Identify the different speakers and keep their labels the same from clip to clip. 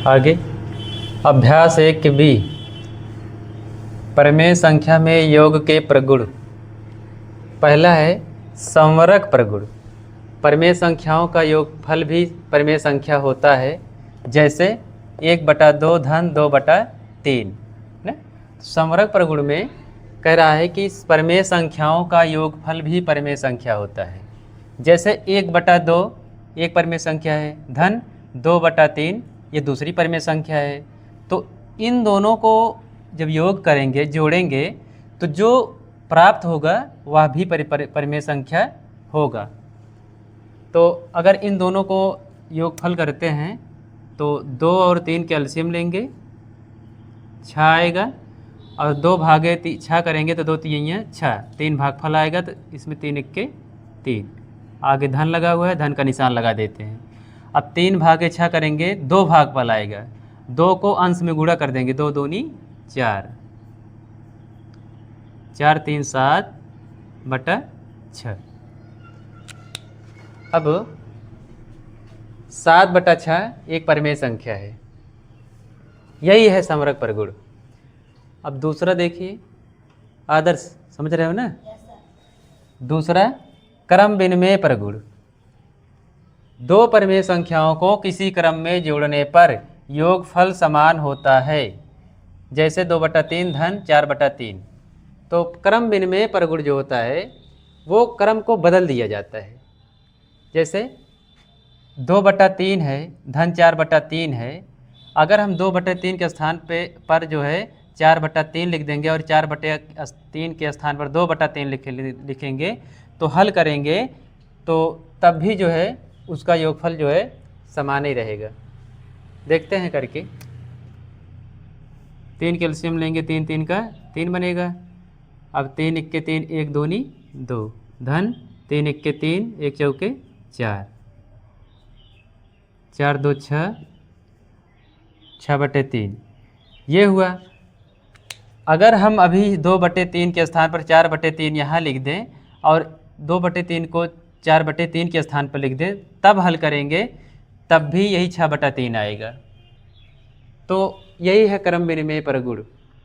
Speaker 1: आगे अभ्यास 1 बी, प्रमेय संख्या में योग के प्रगुण। पहला है संवरक प्रगुण। प्रमेय संख्याओं का योगफल भी प्रमेय संख्या होता है, जैसे 1/2 धन 2/3 ना। संवरक प्रगुण में कह रहा है कि प्रमेय संख्याओं का योगफल भी प्रमेय संख्या होता है। जैसे 1/2 एक प्रमेय संख्या है, धन 2/3 ये दूसरी प्रमेय संख्या है। तो इन दोनों को जब योग करेंगे, जोड़ेंगे, तो जो प्राप्त होगा वह भी प्रमेय संख्या होगा। तो अगर इन दोनों को योगफल करते हैं तो 2 और 3 के एलसीएम लेंगे, 6 आएगा, और 2 भागे 6 करेंगे तो 2 तिहाइयाँ 6, 3 भागफल आएगा, तो इसमें 3 इक्के 3। आगे धन लगा हुआ है, धन का निशान लगा देते हैं। अब 3 भागे 6 करेंगे, 2 भागफल आएगा, 2 को अंश में गुणा कर देंगे, 2 दूनी 4, 4 3 7/6। अब 7/6 एक प्रमेय संख्या है, यही है संवरक प्रगुण। अब दूसरा देखिए, आदर्श समझ रहे हो ना। दूसरा क्रम विनिमय प्रगुण। 2 प्रमेय संख्याओं को किसी क्रम में जोड़ने पर योगफल समान होता है, जैसे 2/3 धन 4/3। तो क्रम विनिमय प्रगुण जो होता है वो क्रम को बदल दिया जाता है। जैसे 2/3 है, धन 4/3 है, अगर हम 2/3 के स्थान पर जो है 4/3 लिख देंगे और 4/3 के स्थान पर 2/3 लिखेंगे, तो हल करेंगे तो तब भी जो है उसका योगफल जो है समान ही रहेगा। देखते हैं करके। 3 कैल्शियम लेंगे, 3 3 का 3 बनेगा। अब 3 इक्के 3, 1 दूनी 2, धन 3 इक्के 3, 1 चौके 4, 4 2 6, 6/3 ये हुआ। अगर हम अभी 2/3 के स्थान पर 4/3 यहाँ लिख दें और 2/3 को 4/3 के स्थान पर लिख दें, तब हल करेंगे, तब भी यही 6/3 आएगा। तो यही है क्रम विनिमय प्रगुण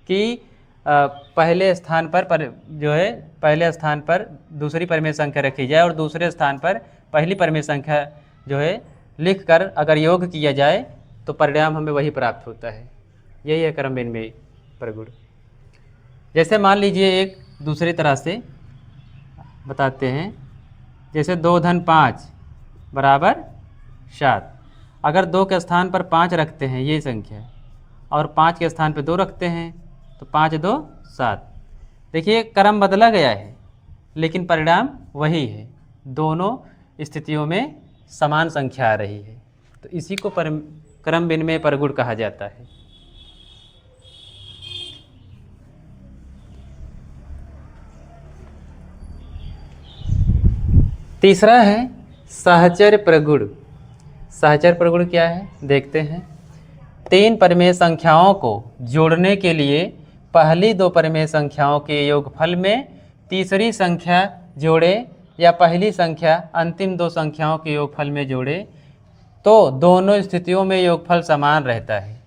Speaker 1: कि पहले स्थान पर जो है पहले स्थान पर दूसरी प्रमेय संख्या रखी जाए और दूसरे स्थान पर पहली प्रमेय संख्या जो है लिखकर अगर योग किया जाए तो परिणाम हमें वही प्राप्त होता है। यही है क्रम विनिमय प्रगुण। जैसे मान लीजिए एक दूसरी तरह से बताते हैं, जैसे 2 धन 5 बराबर 7। अगर 2 के स्थान पर 5 रखते हैं ये संख्या, और 5 के स्थान पर 2 रखते हैं, तो 5 2 7। देखिए क्रम बदला गया है लेकिन परिणाम वही है, दोनों स्थितियों में समान संख्या आ रही है। तो इसी को क्रम विनिमय प्रगुण कहा जाता है। तीसरा है सहचर प्रगुण। सहचर प्रगुण क्या है देखते हैं। 3 प्रमेय संख्याओं को जोड़ने के लिए पहली 2 प्रमेय संख्याओं के योगफल में तीसरी संख्या जोड़े या पहली संख्या अंतिम 2 संख्याओं के योगफल में जोड़े तो दोनों स्थितियों में योगफल समान रहता है।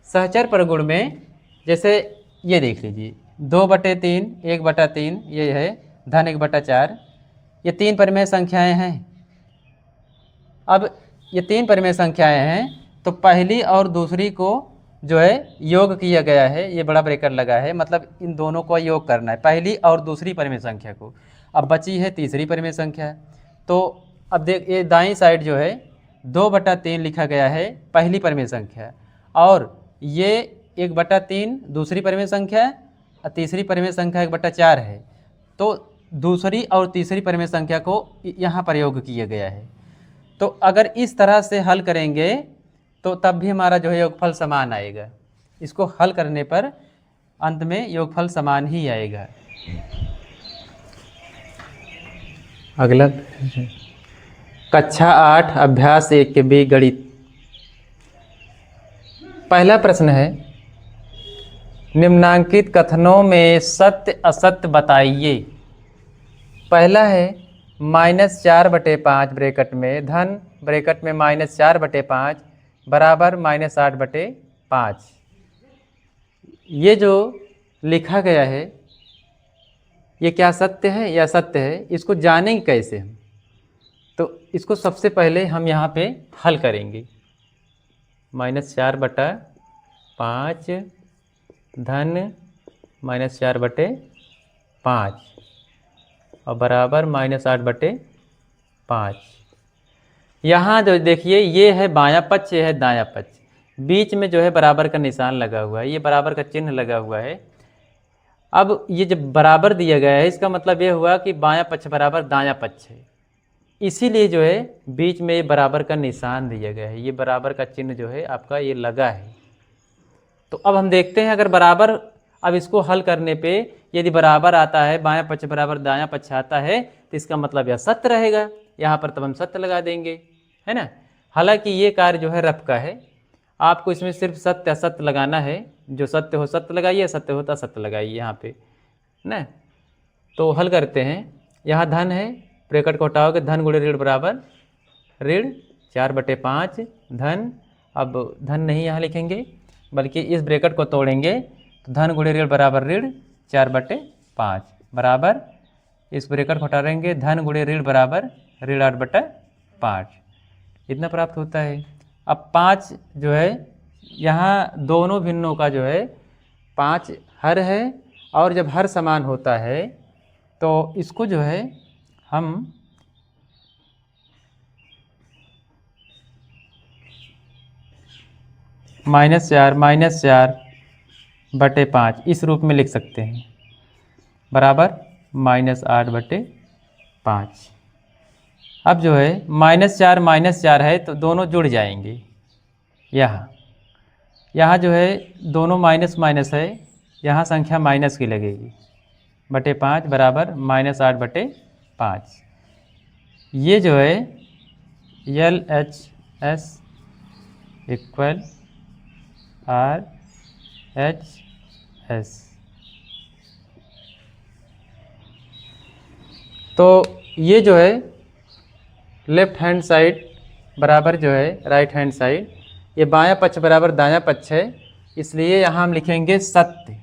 Speaker 1: सहचर प्रगुण में जैसे ये देख लीजिए, 2/3 1/3 ये है, धन 1/4, ये 3 प्रमेय संख्याएं हैं। अब ये 3 प्रमेय संख्याएं हैं तो पहली और दूसरी को जो है योग किया गया है, ये बड़ा ब्रेकर लगा है, मतलब इन दोनों को योग करना है, पहली और दूसरी प्रमेय संख्या को। अब बची है तीसरी प्रमेय संख्या। तो अब देख, ये दाईं साइड जो है 2/3 लिखा गया है पहली प्रमेय संख्या, और ये 1/3 दूसरी प्रमेय संख्या और तीसरी प्रमेय संख्या 1/4 है। तो दूसरी और तीसरी प्रमेय संख्या को यहाँ प्रयोग किया गया है। तो अगर इस तरह से हल करेंगे तो तब भी हमारा जो है योगफल समान आएगा। इसको हल करने पर अंत में योगफल समान ही आएगा। अगला कक्षा 8 अभ्यास 1 के बी गणित। पहला प्रश्न है, निम्नांकित कथनों में सत्य असत्य बताइए। पहला है -4/5 ब्रैकेट में धन ब्रैकेट में -4/5 बराबर -8/5। ये जो लिखा गया है ये क्या सत्य है या असत्य है, इसको जानेंगे कैसे हम? तो इसको सबसे पहले हम यहाँ पे हल करेंगे। -4/5 धन -4/5 और बराबर -8/5। यहाँ जो देखिए ये है बायां पक्ष, ये है दायां पक्ष, बीच में जो है बराबर का निशान लगा हुआ है, ये बराबर का चिन्ह लगा हुआ है। अब ये जब बराबर दिया गया है इसका मतलब ये हुआ कि बायां पक्ष बराबर दायां पक्ष है, इसीलिए जो है बीच में ये बराबर का निशान दिया गया है, ये बराबर का चिन्ह जो है आपका ये लगा है। तो अब हम देखते हैं अगर बराबर, अब इसको हल करने पे यदि बराबर आता है, बायां पक्ष बराबर दायां पक्ष आता है तो इसका मतलब यह सत्य रहेगा, यहाँ पर तब हम सत्य लगा देंगे, है ना। हालांकि ये कार्य जो है रफ का है, आपको इसमें सिर्फ सत्य असत्य लगाना है, जो सत्य हो सत्य लगाइए, सत्य होता सत्य लगाइए यहाँ पे ना। तो हल करते हैं, यहाँ धन है, ब्रैकेट को हटाओगे, धन गुणे ऋण बराबर ऋण 4/5 धन, अब धन नहीं यहाँ लिखेंगे बल्कि इस ब्रैकेट को तोड़ेंगे, तो धन गुणे ऋण बराबर ऋण 4/5 बराबर इस ब्रैकेट को हटाएंगे, धन गुणे ऋण बराबर ऋण 8/5, इतना प्राप्त होता है। अब 5 जो है यहाँ दोनों भिन्नों का जो है 5 हर है, और जब हर समान होता है तो इसको जो है हम -4/5 इस रूप में लिख सकते हैं, बराबर -8/5। अब जो है -4 है तो दोनों जुड़ जाएंगे, यहाँ जो है दोनों माइनस माइनस है, यहाँ संख्या माइनस की लगेगी, /5 बराबर -8/5। ये जो है LHS इक्वल RHS। तो ये जो है लेफ्ट हैंड साइड बराबर जो है राइट हैंड साइड, ये बायां पक्ष बराबर दायां पक्ष है, इसलिए यहाँ हम लिखेंगे सत्य,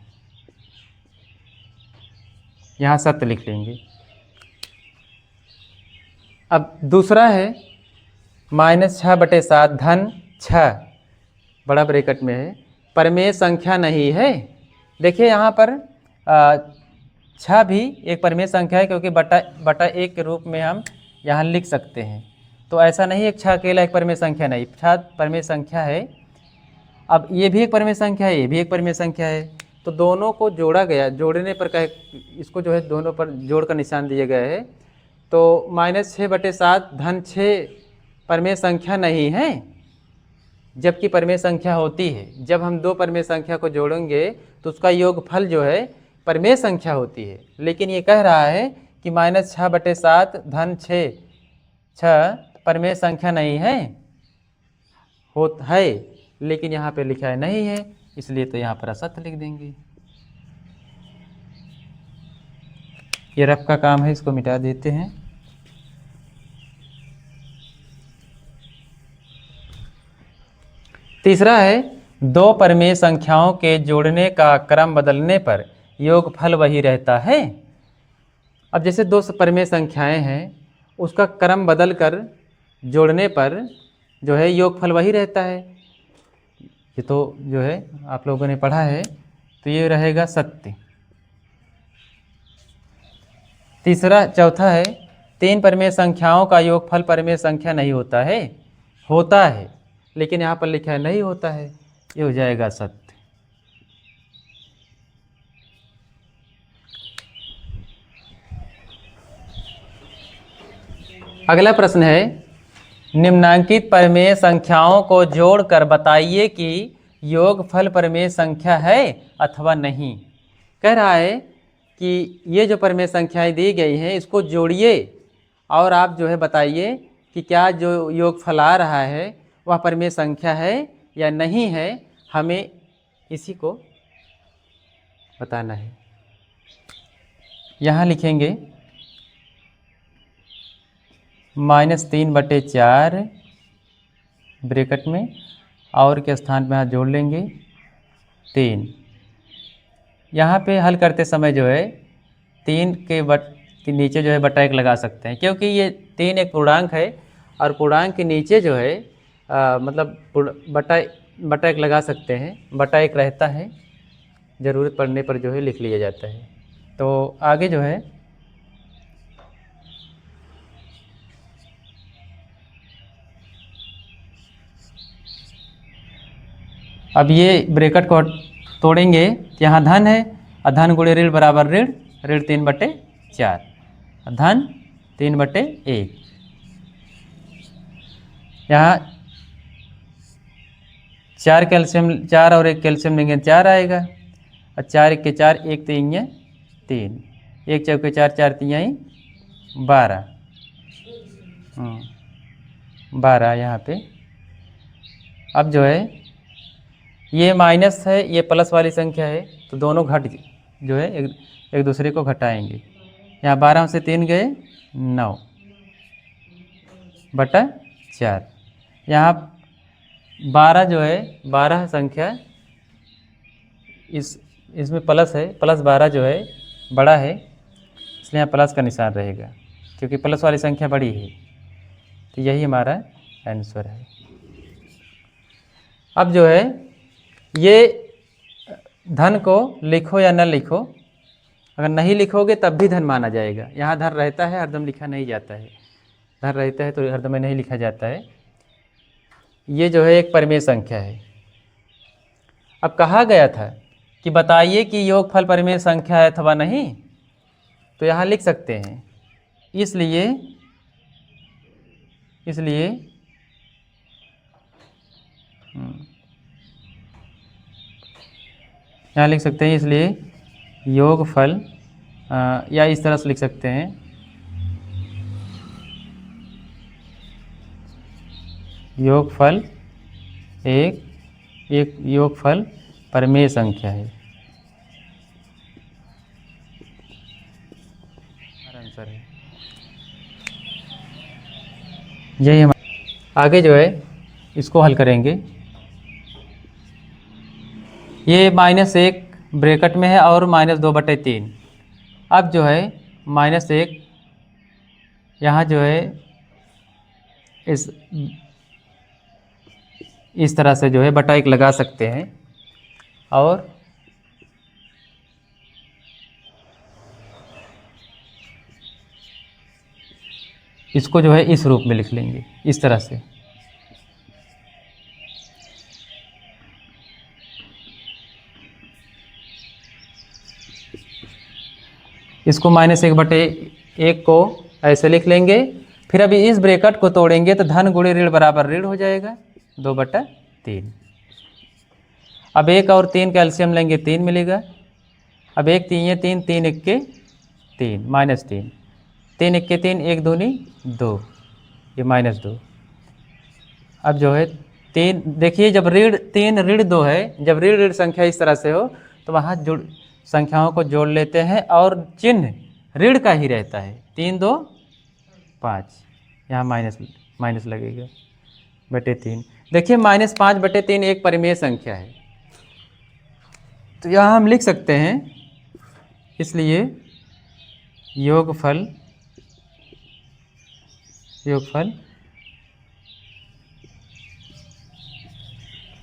Speaker 1: यहाँ सत्य लिख लेंगे। अब दूसरा है -6/7 धन 6, बड़ा ब्रैकेट में है, परिमेय संख्या नहीं है। देखिए यहाँ पर 6 भी एक परिमेय संख्या है, क्योंकि बटा 1 के रूप में हम यहाँ लिख सकते हैं। तो ऐसा नहीं है 6 अकेला एक परिमेय संख्या नहीं, 6 परिमेय संख्या है। अब ये भी एक परिमेय संख्या है, ये भी एक परिमेय संख्या है, तो दोनों को जोड़ा गया, जोड़ने पर कहे इसको जो है दोनों पर जोड़ का निशान दिया गया है। तो -6/7 धन 6 परिमेय संख्या नहीं है, जबकि परिमेय संख्या होती है। जब हम दो परिमेय संख्या को जोड़ेंगे तो उसका योगफल जो है परिमेय संख्या होती है, लेकिन ये कह रहा है कि -6/7 धन 6 परिमेय संख्या नहीं है, है, लेकिन यहाँ पे लिखा है नहीं है, इसलिए तो यहाँ पर असत्य लिख देंगे। ये रफ का काम है, इसको मिटा देते हैं। तीसरा है दो परिमेय संख्याओं के जोड़ने का क्रम बदलने पर योगफल वही रहता है। अब जैसे दो परिमेय संख्याएं हैं, उसका क्रम बदल कर जोड़ने पर जो है योगफल वही रहता है। ये तो जो है आप लोगों ने पढ़ा है, तो ये रहेगा सत्य। चौथा है 3 परिमेय संख्याओं का योगफल परिमेय संख्या नहीं होता है, होता है, लेकिन यहाँ पर लिखा है नहीं होता है, ये हो जाएगा सत्य। अगला प्रश्न है निम्नांकित परिमेय संख्याओं को जोड़कर बताइए कि योगफल परिमेय संख्या है अथवा नहीं। कह रहा है कि ये जो परिमेय संख्याएं दी गई हैं इसको जोड़िए और आप जो है बताइए कि क्या जो योगफल आ रहा है वह परिमेय संख्या है या नहीं है, हमें इसी को बताना है। यहाँ लिखेंगे -3/4 ब्रैकेट में और के स्थान पे यहाँ जोड़ लेंगे 3। यहाँ पे हल करते समय जो है 3 के नीचे जो है बटा 1 लगा सकते हैं, क्योंकि ये 3 एक पूर्णांक है और पूर्णांक के नीचे जो है मतलब बटा 1 लगा सकते हैं। बटा 1 रहता है, ज़रूरत पड़ने पर जो है लिख लिया जाता है। तो आगे जो है अब ये ब्रैकेट को तोड़ेंगे, यहाँ धन है और धन गुणे ऋण बराबर ऋण, ऋण 3/4, धन 3/1। यहाँ 4 और 1 कैल्शियम लेंगे 4 आएगा, और 4 1 के 4, 1 3 ये 3, 1 चौके 4, 4 3 12, 12 यहाँ पे। अब जो है ये माइनस है, ये प्लस वाली संख्या है, तो दोनों घट जो है एक दूसरे को घटाएंगे। यहाँ 12 से 3 गए 9/4। यहाँ 12 जो है 12 संख्या इसमें प्लस है, प्लस 12 जो है बड़ा है, इसलिए यहाँ प्लस का निशान रहेगा, क्योंकि प्लस वाली संख्या बड़ी है। तो यही हमारा आंसर है। अब जो है ये धन को लिखो या न लिखो, अगर नहीं लिखोगे तब भी धन माना जाएगा। यहाँ धन रहता है, हरदम लिखा नहीं जाता है, धन रहता है तो हरदम में नहीं लिखा जाता है। ये जो है एक परिमेय संख्या है। अब कहा गया था कि बताइए कि योगफल परिमेय संख्या है अथवा नहीं, तो यहाँ लिख सकते हैं। इसलिए यहाँ लिख सकते हैं, इसलिए योगफल या इस तरह से लिख सकते हैं, योगफल एक योगफल परिमेय संख्या है। आंसर है यही। हम आगे जो है इसको हल करेंगे। ये -1 ब्रैकेट में है और -2/3। अब जो है -1 यहाँ जो है इस तरह से जो है बटा 1 लगा सकते हैं, और इसको जो है इस रूप में लिख लेंगे, इस तरह से। इसको -1/1 को ऐसे लिख लेंगे। फिर अभी इस ब्रैकेट को तोड़ेंगे तो धन गुणे ऋण बराबर ऋण हो जाएगा, 2/3। अब 1 और 3 कैल्शियम लेंगे 3 मिलेगा। अब 1 3 ये 3, 3 1 के 3, -3, 3 1 के 3, 1 दूनी 2, ये -2। अब जो है 3 देखिए, जब ऋण 3 ऋण 2 है, जब ऋण ऋण संख्या इस तरह से हो तो वहाँ संख्याओं को जोड़ लेते हैं और चिन्ह ऋण का ही रहता है। 3 2 5, यहाँ माइनस लगेगा /3। देखिए -5/3 एक परिमेय संख्या है, तो यहाँ हम लिख सकते हैं, इसलिए योगफल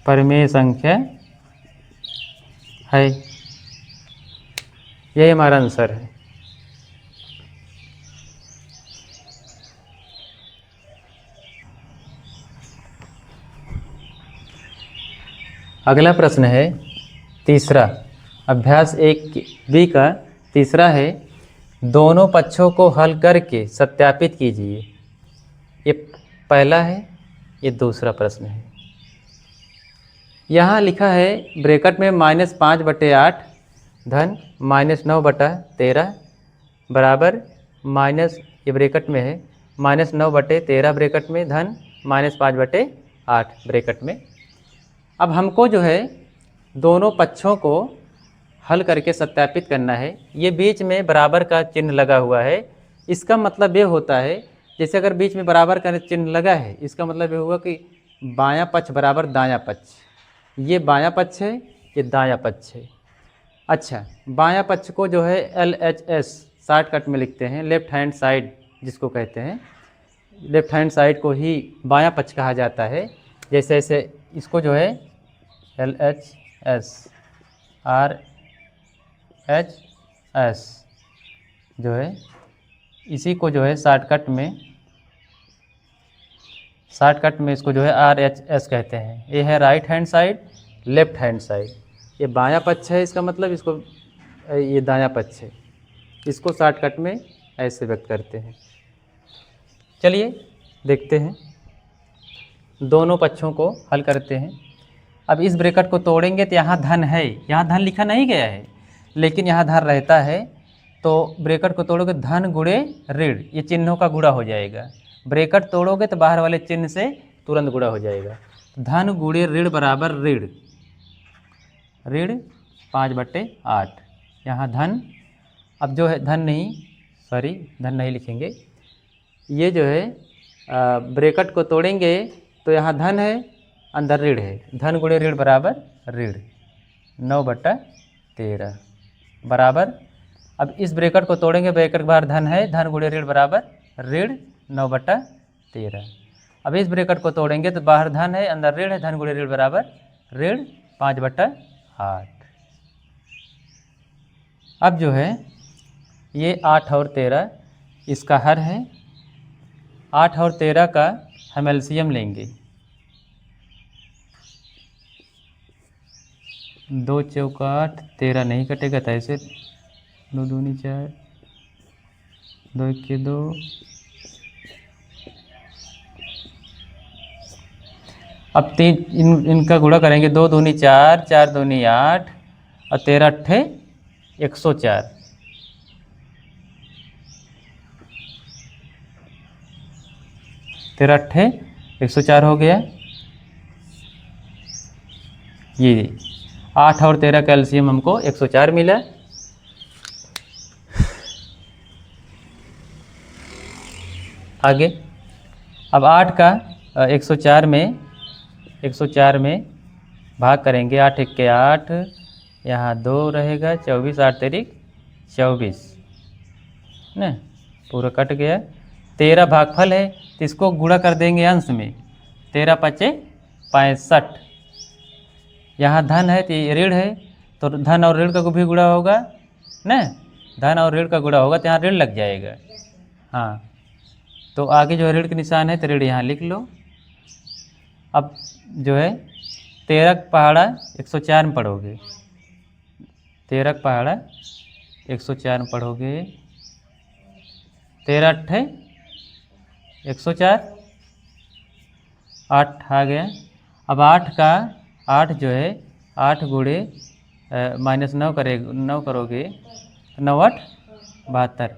Speaker 1: परिमेय संख्या है। यही हमारा आंसर है। अगला प्रश्न है तीसरा, अभ्यास 1B का तीसरा है, दोनों पक्षों को हल करके सत्यापित कीजिए। ये पहला है, ये दूसरा प्रश्न है। यहाँ लिखा है ब्रैकेट में -5/8 धन -9/13 बराबर माइनस, ये ब्रैकेट में है -9/13 ब्रैकेट में धन -5/8 ब्रैकेट में। अब हमको जो है दोनों पक्षों को हल करके सत्यापित करना है। ये बीच में बराबर का चिन्ह लगा हुआ है, इसका मतलब ये होता है, जैसे अगर बीच में बराबर का चिन्ह लगा है, इसका मतलब ये हुआ कि बायां पक्ष बराबर दायां पक्ष, ये बायां पक्ष है, ये दायां पक्ष है। अच्छा, बायां पक्ष को जो है LHS शॉर्टकट में लिखते हैं, लेफ्ट हैंड साइड जिसको कहते हैं, लेफ्ट हैंड साइड को ही बायां पक्ष कहा जाता है। जैसे ऐसे इसको जो है LHS RHS जो है, इसी को जो है शॉर्टकट में इसको जो है RHS कहते हैं। ये है right hand side, left hand side, ये बायां पक्ष है, इसका मतलब इसको ये दायां पक्ष है, इसको शॉर्टकट में ऐसे व्यक्त करते हैं। चलिए देखते हैं, दोनों पक्षों को हल करते हैं। अब इस ब्रैकेट को तोड़ेंगे तो यहाँ धन है, यहाँ धन लिखा नहीं गया है, लेकिन यहाँ धन रहता है, तो ब्रैकेट को तोड़ोगे धन गुणे ऋण, ये चिन्हों का गुणा हो जाएगा। ब्रैकेट तोड़ोगे तो बाहर वाले चिन्ह से तुरंत गुणा हो जाएगा। धन गुणे ऋण बराबर ऋण 5/8, यहाँ धन, अब जो है धन नहीं लिखेंगे, ये जो है ब्रैकेट को तोड़ेंगे तो यहाँ धन है, अंदर ऋण है, धन गुणे ऋण बराबर ऋण 9/13 बराबर, अब इस ब्रैकेट को तोड़ेंगे, ब्रैकेट के बाहर धन है, धन गुणे ऋण बराबर ऋण 9/13। अब इस ब्रैकेट को तोड़ेंगे तो बाहर धन है, अंदर ऋण है, धन गुणे ऋण बराबर ऋण 5/8। अब जो है ये 8 और 13 इसका हर है। 8 और 13 का हम एलसीएम लेंगे, 2 चौका 8, 13 नहीं कटेगा तो ऐसे 2 दूनी 4, 2 1 2, अब 3 इनका गुणा करेंगे, 2 दूनी 4, 4 दूनी 8 और 13 अट्ठे 104। तेरह अट्ठे 104 हो गया। ये 8 और 13 का एलसीएम हमको 104 मिला। आगे अब 8 का 104 में भाग करेंगे, 8 1 के 8, यहाँ 2 रहेगा, 24 8 तेरिक 24 ना, पूरा कट गया। 13 भागफल है तो इसको गुणा कर देंगे अंश में, 13 5 65, यहाँ धन है तो ऋण है, तो धन और ऋण का भी गुणा होगा ना, धन और ऋण का गुणा होगा तो यहाँ ऋण लग जाएगा। हाँ, तो आगे जो है ऋण के निशान है तो ऋण यहाँ लिख लो। अब जो है 13 पहाड़ा 104 में पढ़ोगे, 13 पहाड़ा 104 में पढ़ोगे, 13 अट्ठे 104, 8 आ गया। अब 8 जो है 8 गुणे -9 करोगे, 9 8 72।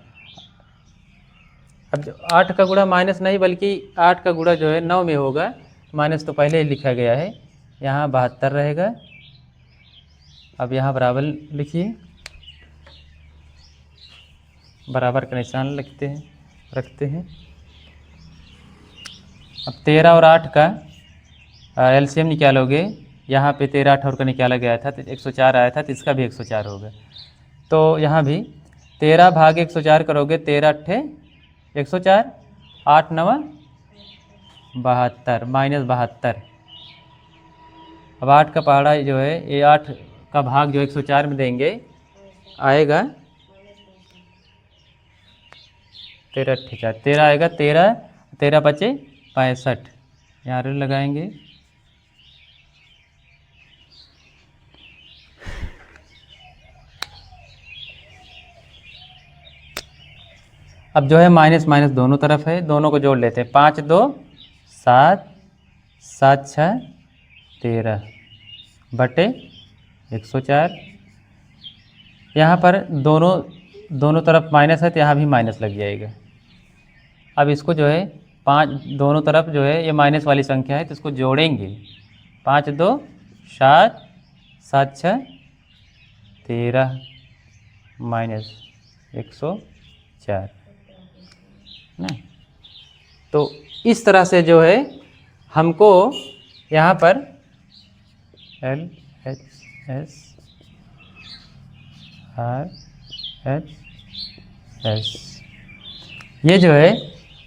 Speaker 1: अब 8 का गुणा माइनस नहीं बल्कि 8 का गुणा जो है 9 में होगा, माइनस तो पहले ही लिखा गया है, यहाँ 72 रहेगा। अब यहाँ बराबर लिखिए, बराबर का निशान रखते हैं। अब 13 और 8 का एलसीएम निकालोगे, यहाँ पे 13 8 और का निकाला गया था तो 104 आया था, तो इसका भी 104 होगा। तो यहाँ भी 13 भाग 104 करोगे, 13 अट्ठे 104, 8 9 72 -72। अब 8 का पहाड़ा जो है, ये 8 का भाग जो 104 में देंगे आएगा 13 अट्ठे 4, 13 आएगा, 13 बचे 65, यहाँ ऋण लगाएंगे। अब जो है माइनस माइनस दोनों तरफ है, दोनों को जोड़ लेते हैं। 5 2 7, 7 6 13 बटे 104। यहाँ पर दोनों तरफ माइनस है तो यहाँ भी माइनस लग जाएगा। अब इसको जो है 5 दोनों तरफ जो है ये माइनस वाली संख्या है तो इसको जोड़ेंगे। 5 2 7, 7 6 13 माइनस 104 ना। तो इस तरह से जो है हमको यहाँ पर LHS RHS, ये जो है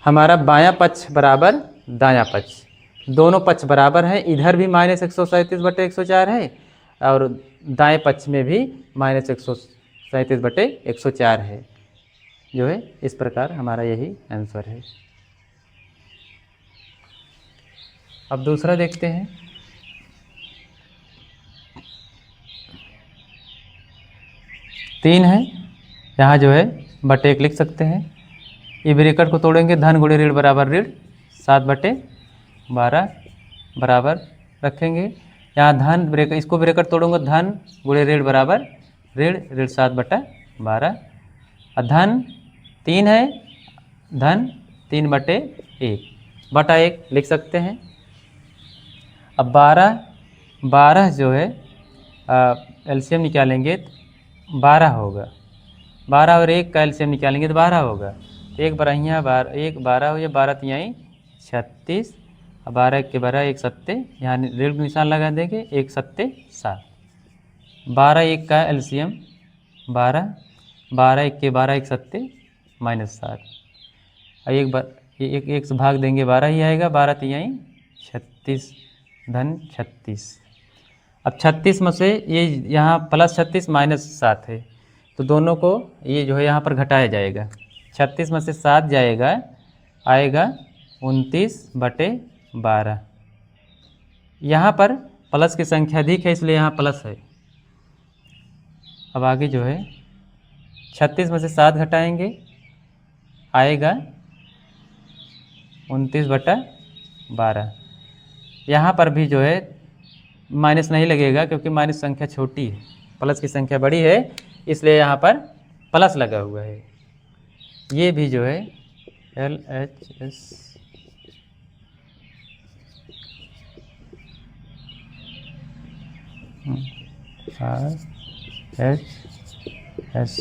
Speaker 1: हमारा बायां पक्ष बराबर दायां पक्ष, दोनों पक्ष बराबर हैं। इधर भी -137/104 है और दाएं पक्ष में भी -137/104 है। जो है इस प्रकार हमारा यही आंसर है। अब दूसरा देखते हैं। तीन है, यहाँ जो है बटे 1 लिख सकते हैं। ये ब्रैकेट को तोड़ेंगे, धन गुणे ऋण बराबर ऋण 7/12 बराबर रखेंगे। यहाँ धन ब्रैकेट, इसको ब्रैकेट तोड़ूंगा, धन गुणे ऋण बराबर ऋण 7/12। और धन 3 है, धन 3/1 बटा 1 लिख सकते हैं। अब 12 जो है एलसीएम निकालेंगे तो 12 होगा। 12 और 1 का एलसीएम निकालेंगे तो 12 होगा। 1 बराहियाँ 12 हो या 12 तिहाई 36, 12 1 के 12, 1 सत्ते, यहाँ ऋण निशान लगा देंगे, 1 सत्ते 7। 12 1 का एलसीएम 12, 12 1 के 12, 1 सत्ते -7। एक से भाग देंगे 12 ही आएगा, 12 तिहाई 36 धन 36। अब 36 में से ये यहाँ +36 -7 है, तो दोनों को ये जो है यहाँ पर घटाया जाएगा। 36 में से 7 जाएगा, आएगा 29/12। यहाँ पर प्लस की संख्या अधिक है इसलिए यहाँ प्लस है। अब आगे जो है 36 में से 7 घटाएंगे, आएगा 29/12। यहाँ पर भी जो है माइनस नहीं लगेगा क्योंकि माइनस संख्या छोटी है, प्लस की संख्या बड़ी है, इसलिए यहाँ पर प्लस लगा हुआ है। ये भी जो है LHS RHS,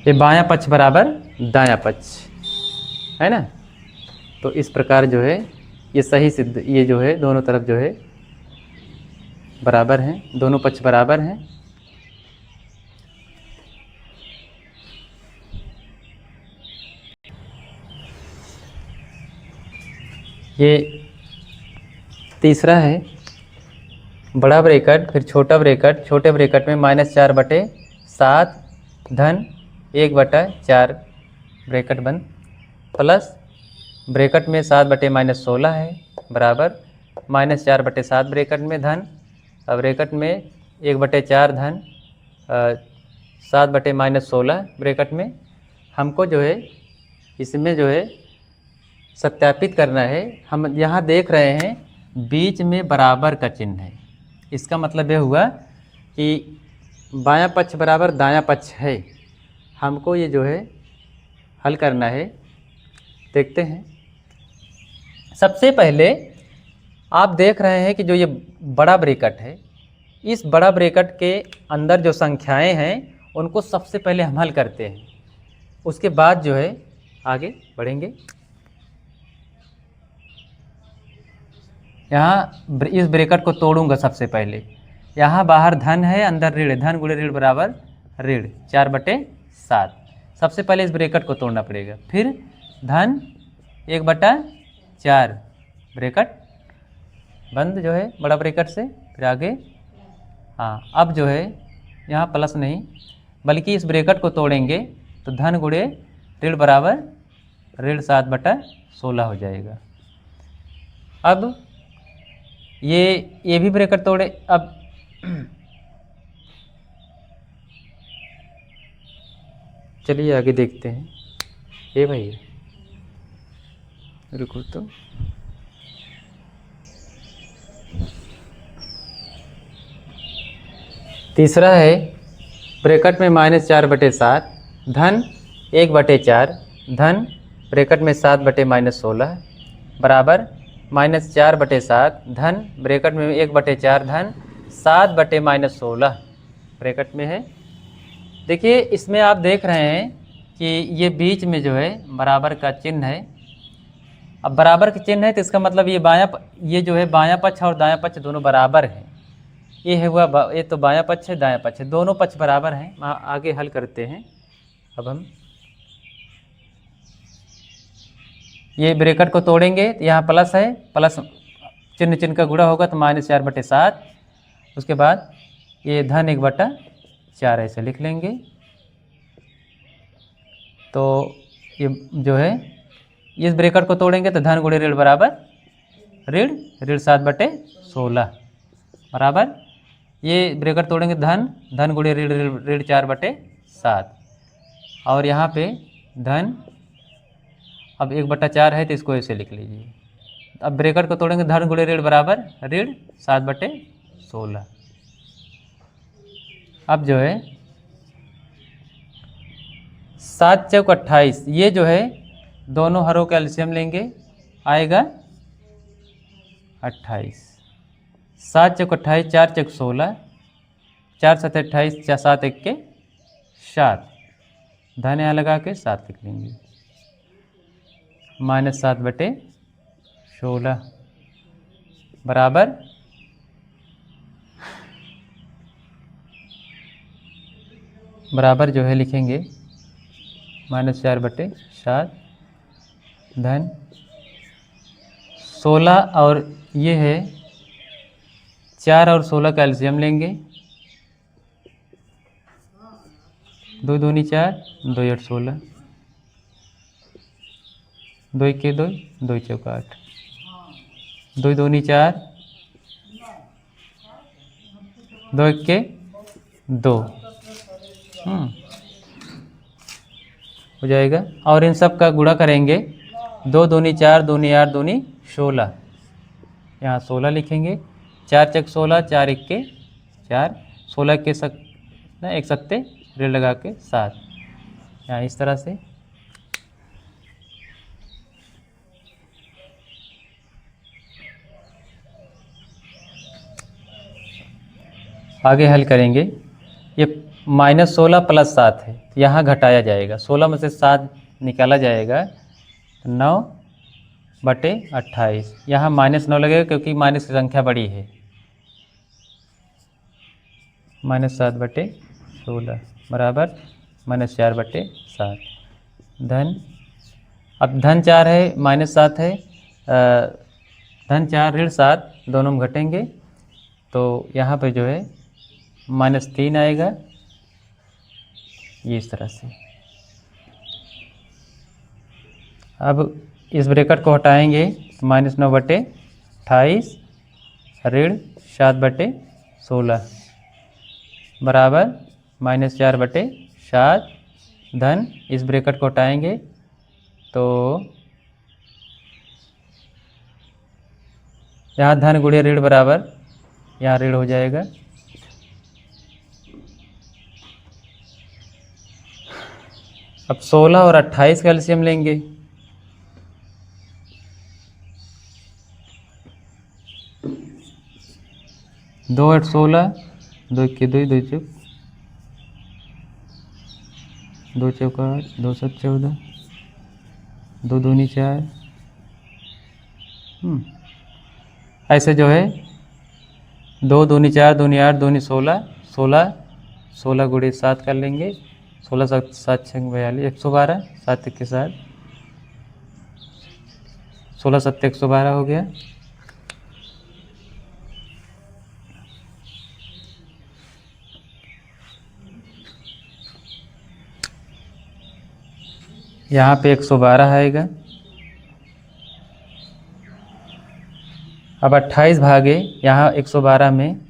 Speaker 1: ये बायां पक्ष बराबर दायां पक्ष है ना। तो इस प्रकार जो है ये सही सिद्ध, ये जो है दोनों तरफ जो है बराबर हैं, दोनों पक्ष बराबर हैं। ये तीसरा है, बड़ा ब्रैकेट फिर छोटा ब्रैकेट, छोटे ब्रैकेट में -4/7 धन 1/4 ब्रैकेट बंद, प्लस ब्रैकेट में 7/-16 है बराबर -4/7 ब्रैकेट में धन, ब्रैकेट में 1/4 धन 7/-16 ब्रैकेट में। हमको जो है इसमें जो है सत्यापित करना है। हम यहाँ देख रहे हैं बीच में बराबर का चिन्ह है, इसका मतलब यह हुआ कि बायां पक्ष बराबर दायां पक्ष है। हमको ये जो है हल करना है। देखते हैं। सबसे पहले आप देख रहे हैं कि जो ये बड़ा ब्रैकेट है, इस बड़ा ब्रैकेट के अंदर जो संख्याएं हैं उनको सबसे पहले हम हल करते हैं, उसके बाद जो है आगे बढ़ेंगे। यहाँ इस ब्रैकेट को तोड़ूंगा सबसे पहले। यहाँ बाहर धन है, अंदर ऋण, धन गुणे ऋण बराबर ऋण 4/7। सबसे पहले इस ब्रैकेट को तोड़ना पड़ेगा, फिर धन 1/4 ब्रैकेट बंद जो है बड़ा ब्रैकेट से, फिर आगे। हाँ, अब जो है यहाँ प्लस नहीं बल्कि इस ब्रैकेट को तोड़ेंगे तो धन गुणे ऋण बराबर ऋण 7/16 हो जाएगा। अब ये भी ब्रैकेट तोड़े। अब चलिए आगे देखते हैं। ये भैया रुको तो, तीसरा है ब्रैकेट में -4/7 धन 1/4 धन ब्रैकेट में 7/-16 बराबर -4/7 धन ब्रैकेट में 1/4 धन 7/-16 ब्रैकेट में है। देखिए इसमें आप देख रहे हैं कि ये बीच में जो है बराबर का चिन्ह है अब बराबर के चिन्ह है तो इसका मतलब ये जो है बायां पक्ष और दायां पक्ष दोनों बराबर हैं। ये है हुआ ये तो बायां पक्ष है, दायां पक्ष है, दोनों पक्ष बराबर हैं। आगे हल करते हैं। अब हम ये ब्रैकेट को तोड़ेंगे तो यहाँ प्लस है, प्लस चिन्ह का गुणा होगा तो -4/7। उसके बाद ये धन 1/4 ऐसे लिख लेंगे। तो ये जो है इस ब्रैकेट को तोड़ेंगे तो धन गुणे ऋण बराबर ऋण 7/16 बराबर, ये ब्रैकेट तोड़ेंगे धन गुणे ऋण 4/7। और यहाँ पे धन अब 1/4 है तो इसको ऐसे लिख लीजिए। अब ब्रैकेट को तोड़ेंगे धन गुणे ऋण बराबर ऋण 7/16। अब जो है 7 चौक 28, ये जो है दोनों हरों का एलसीएम लेंगे, आएगा 28। 7 चौक 28, 4 चौक 16, 4 7 28, 7 1 के 7, धन यहाँ लगा के 7 लिख लेंगे, -7/16 बराबर जो है लिखेंगे -4/7 धन 16, और ये है 4 और 16 का एलसीएम लेंगे, 2 दूनी 4, 2 8 16, 2 1 के 2, 2 चौक 8, 2 दूनी 4, 2 1 के 2 हो जाएगा। और इन सब का गुणा करेंगे, 2 दूनी 4, दूनी 8, दूनी 16, यहाँ 16 लिखेंगे, 4 चौक 16, 4 1 के 4, 16 के 1 सत्ते ऋण लगा के 7, यहाँ इस तरह से। आगे हल करेंगे। ये -16 + 7 है, यहाँ घटाया जाएगा, 16 में से 7 निकाला जाएगा, 9/28, यहाँ -9 लगेगा क्योंकि माइनस की संख्या बड़ी है, -7/16 बराबर -4/7 धन, अब धन 4 है -7 है, धन 4 ऋण 7 दोनों में घटेंगे तो यहाँ पे जो है -3 आएगा, ये इस तरह से। अब इस ब्रैकेट को हटाएंगे, -9/28 ऋण 7/16 बराबर -4/7 धन, इस ब्रैकेट को हटाएंगे तो यहाँ धन गुणे ऋण बराबर, यहाँ ऋण हो जाएगा। अब 16 और 28 का एलसीएम लेंगे, 2 8 16, 2 1 के 2, 2 चौक 2 चौक 8, 2 7 14, 2 दूनी 4, ऐसे जो है 2 दूनी 4, दूनी 8, दूनी 16, 16 गुणे 7 कर लेंगे, 16 7 7 6 42, 112, 7 1 के 7, 16 7 112 हो गया। यहाँ पे 112 आएगा। अब 28 भागे यहाँ 112 में,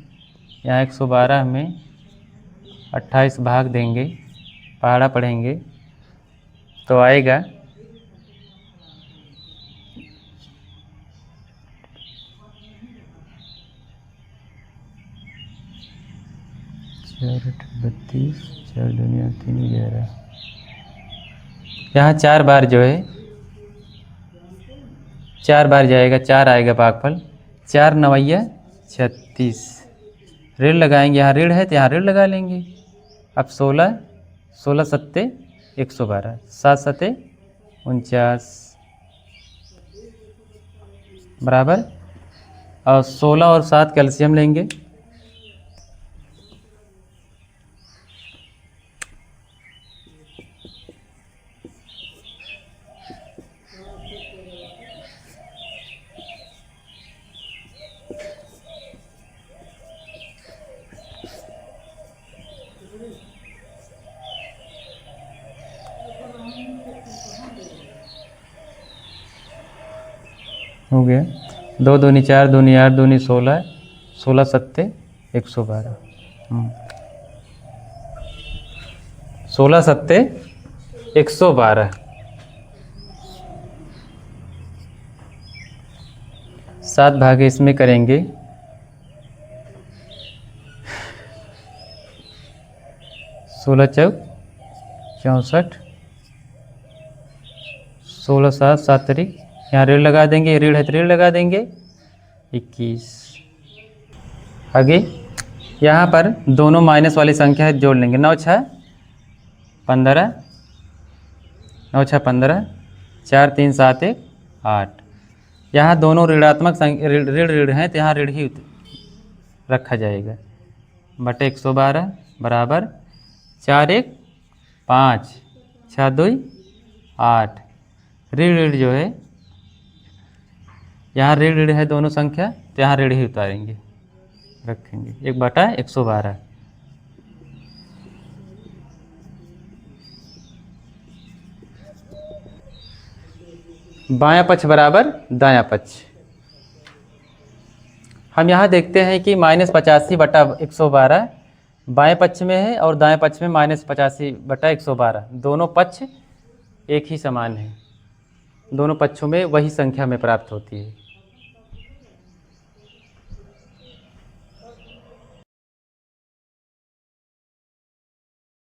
Speaker 1: यहाँ 112 में 28 भाग देंगे, पहाड़ा पढ़ेंगे तो आएगा 4 8 32, 4 दूनी 3 11, यहाँ 4 बार जो है 4 बार जाएगा, 4 आएगा भागफल, 4 9 36, ऋण लगाएंगे, यहाँ ऋण है तो यहाँ ऋण लगा लेंगे। अब 16 16 7 112, 7 7 49, बराबर, और 16 और 7 कैल्शियम लेंगे, हो गया। 2 दूनी 4, दूनी 8, दूनी 16, 16 सत्ते 112, 16 सत्ते 112। 7 भागे इसमें करेंगे, 16 चौक 64, 16 7 7 तारीख, यहाँ ऋण लगा देंगे, ऋण है तो ऋण लगा देंगे, 21। आगे यहाँ पर दोनों माइनस वाली संख्या है, जोड़ लेंगे। 9 6 15, 9 6 15, 4 3 7 1 8। यहाँ दोनों ऋणात्मक ऋण ऋण हैं तो यहाँ ऋण ही रखा जाएगा, बटे 112 बराबर 4 1 5, 6 2 8। ऋण ऋण जो है, यहाँ ऋण ऋण है दोनों संख्या तो यहाँ ऋण ही उतारेंगे, रखेंगे 1/112। बायां पक्ष बराबर दायां पक्ष। हम यहाँ देखते हैं कि -85/112 बाएं पक्ष में है और दाएं पक्ष में -85/112। दोनों पक्ष एक ही समान है, दोनों पक्षों में वही संख्या में प्राप्त होती है।